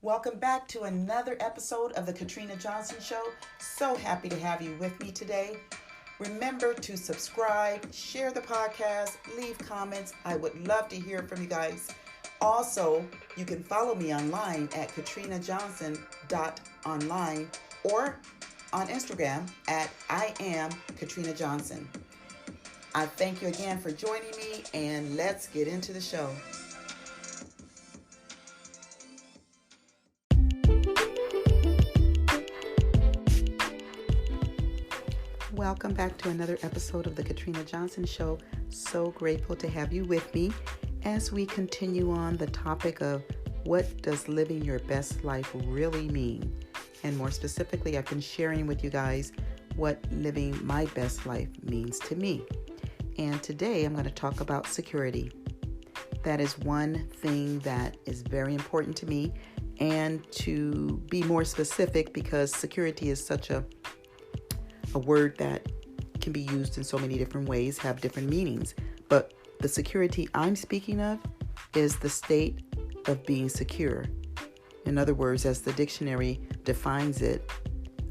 Welcome back to another episode of the Katrina Johnson Show. So happy to have you with me today. Remember to subscribe, share the podcast, leave comments. I would love to hear from you guys. Also, you can follow me online at katrinajohnson.online or on Instagram at I am Katrina Johnson. I thank you again for joining me, and let's get into the show. Welcome back to another episode of the Katrina Johnson Show. So grateful to have you with me as we continue on the topic of what does living your best life really mean? And more specifically, I've been sharing with you guys what living my best life means to me. And today I'm going to talk about security. That is one thing that is very important to me. And to be more specific, because security is such a word that can be used in so many different ways, have different meanings. But the security I'm speaking of is the state of being secure. In other words, as the dictionary defines it,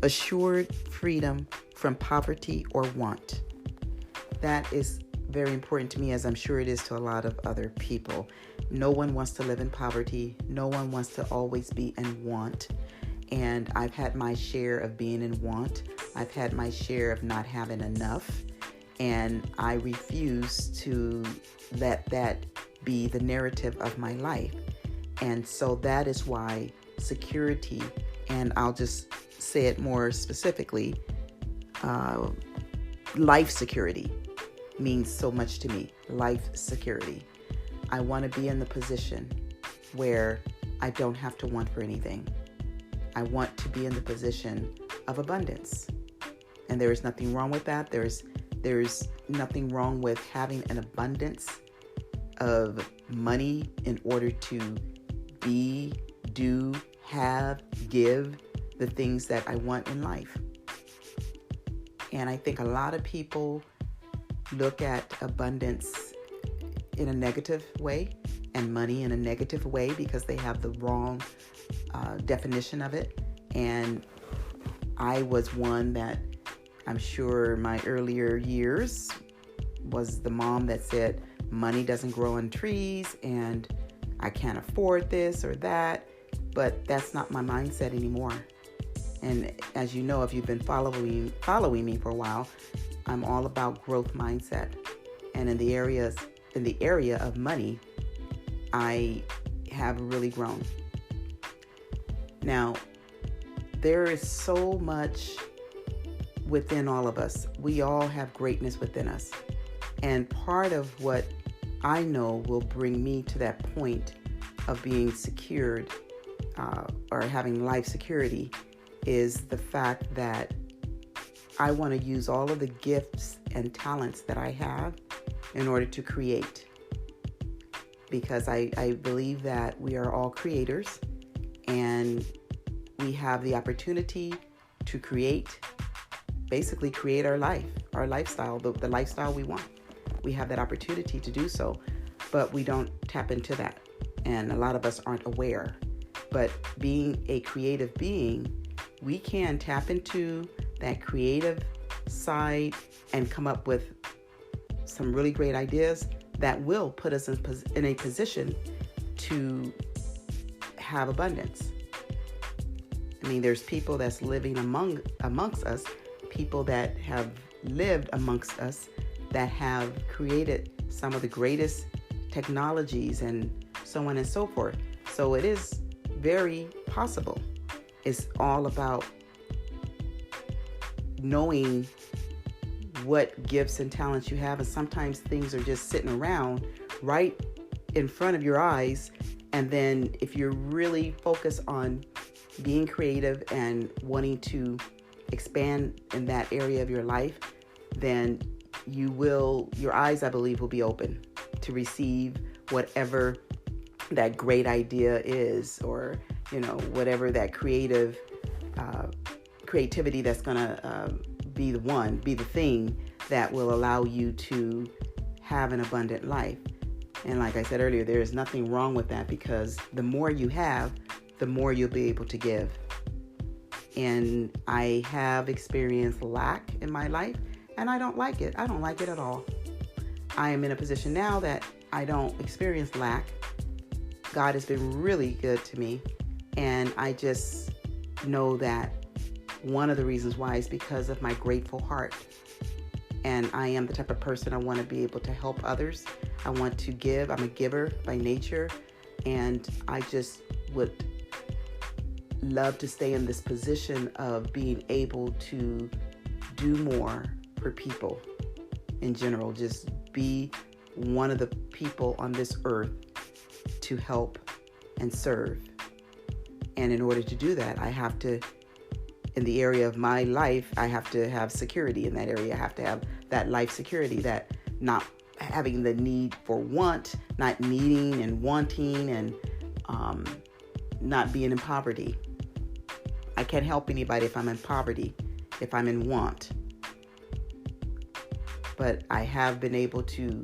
assured freedom from poverty or want. That is very important to me, as I'm sure it is to a lot of other people. No one wants to live in poverty. No one wants to always be in want. And I've had my share of being in want. I've had my share of not having enough. And I refuse to let that be the narrative of my life. And so that is why security, and I'll just say it more specifically, life security means so much to me. Life security. I want to be in the position where I don't have to want for anything. I want to be in the position of abundance. And there is nothing wrong with that. There's nothing wrong with having an abundance of money in order to be, do, have, give the things that I want in life. And I think a lot of people look at abundance in a negative way and money in a negative way because they have the wrong definition of it. And I was one that I'm sure my earlier years was the mom that said money doesn't grow on trees and I can't afford this or that, but that's not my mindset anymore. And as you know, if you've been following me for a while, I'm all about growth mindset. And in the area of money, I have really grown. Now, there is so much within all of us. We all have greatness within us. And part of what I know will bring me to that point of being secured or having life security is the fact that I want to use all of the gifts and talents that I have in order to create. Because I believe that we are all creators and we have the opportunity to basically create our life, our lifestyle, the lifestyle we want. We have that opportunity to do so, but we don't tap into that. And a lot of us aren't aware. But being a creative being, we can tap into that creative side and come up with some really great ideas that will put us in a position to have abundance. I mean, there's people that's living amongst us, people that have lived amongst us that have created some of the greatest technologies and so on and so forth. So it is very possible. It's all about knowing what gifts and talents you have. And sometimes things are just sitting around right in front of your eyes. And then if you're really focused on being creative and wanting to expand in that area of your life, then your eyes, I believe, will be open to receive whatever that great idea is, or, whatever that creativity that's going to be the thing that will allow you to have an abundant life. And like I said earlier, there is nothing wrong with that, because the more you have, the more you'll be able to give. And I have experienced lack in my life, and I don't like it. I don't like it at all. I am in a position now that I don't experience lack. God has been really good to me, and I just know that one of the reasons why is because of my grateful heart. And I am the type of person, I want to be able to help others. I want to give. I'm a giver by nature, and I just would love to stay in this position of being able to do more for people in general. Just be one of the people on this earth to help and serve. And in order to do that, I have to, in the area of my life, I have to have security in that area. I have to have that life security, that not having the need for want, not needing and wanting, and not being in poverty. I can't help anybody if I'm in poverty, if I'm in want. But I have been able to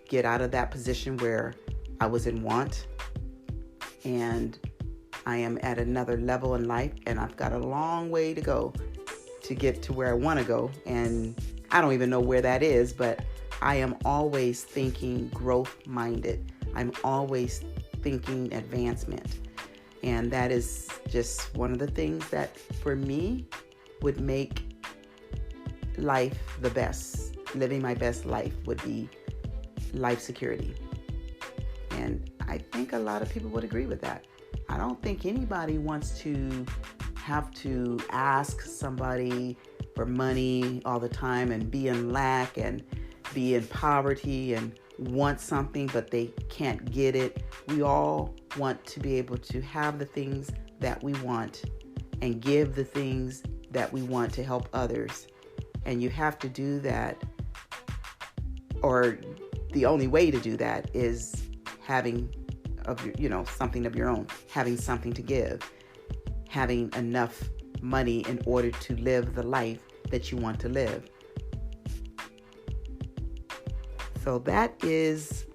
get out of that position where I was in want, and I am at another level in life, and I've got a long way to go to get to where I want to go. And I don't even know where that is, but I am always thinking growth-minded. I'm always thinking advancement. And that is just one of the things that, for me, would make life the best. Living my best life would be life security. And I think a lot of people would agree with that. I don't think anybody wants to have to ask somebody for money all the time and be in lack and be in poverty and want something, but they can't get it. We all want to be able to have the things that we want and give the things that we want to help others. And you have to do that, or the only way to do that is having something of your own, having something to give, having enough money in order to live the life that you want to live. So that is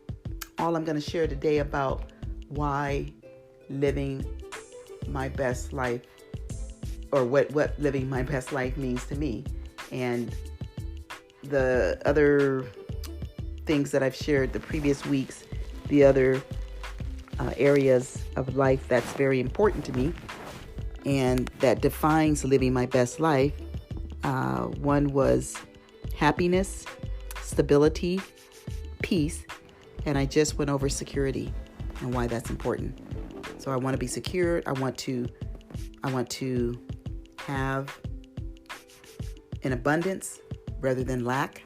all I'm going to share today about why living my best life, or what living my best life means to me. And the other things that I've shared the previous weeks, the other areas of life that's very important to me and that defines living my best life. One was happiness, stability, peace, and I just went over security and why that's important. So I want to be secure. I want to have an abundance rather than lack.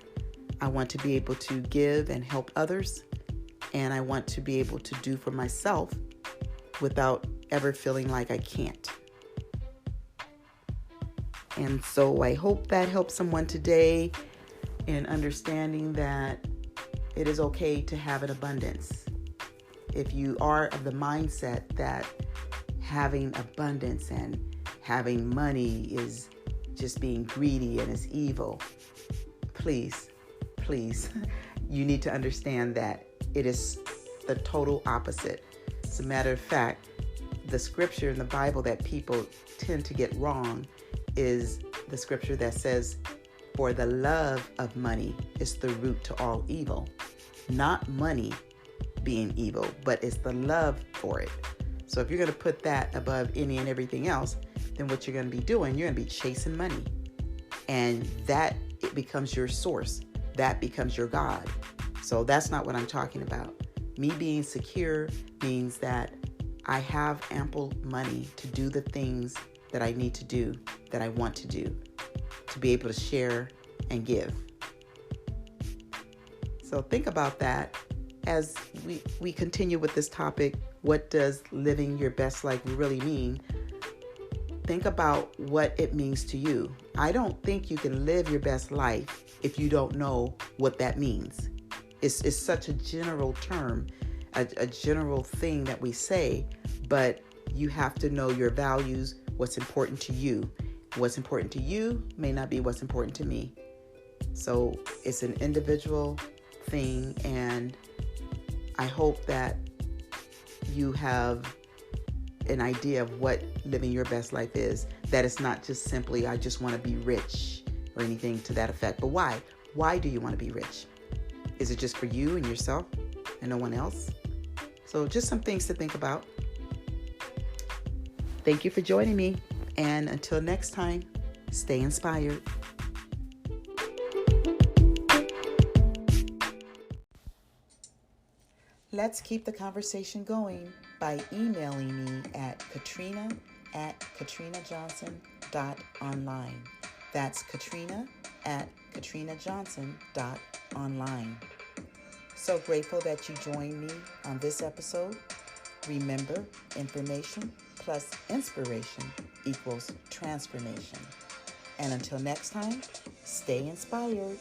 I want to be able to give and help others. And I want to be able to do for myself without ever feeling like I can't. And so I hope that helps someone today in understanding that it is okay to have an abundance. If you are of the mindset that having abundance and having money is just being greedy and is evil, please, you need to understand that it is the total opposite. As a matter of fact, the scripture in the Bible that people tend to get wrong is the scripture that says, "For the love of money is the root to all evil." Not money being evil, but it's the love for it. So if you're going to put that above any and everything else, then what you're going to be doing, you're going to be chasing money. And that, it becomes your source. That becomes your God. So that's not what I'm talking about. Me being secure means that I have ample money to do the things that I need to do, that I want to do, to be able to share and give. So think about that as we continue with this topic. What does living your best life really mean? Think about what it means to you. I don't think you can live your best life if you don't know what that means. It's such a general term, a general thing that we say, but you have to know your values, what's important to you. What's important to you may not be what's important to me. So it's an individual thing, and I hope that you have an idea of what living your best life is. That it's not just simply, I just want to be rich or anything to that effect. But why? Why do you want to be rich? Is it just for you and yourself and no one else? So just some things to think about. Thank you for joining me. And until next time, stay inspired. Let's keep the conversation going by emailing me at katrina@katrinajohnson.online. That's katrina@katrinajohnson.online. So grateful that you joined me on this episode. Remember, information plus inspiration equals transformation. And until next time, stay inspired.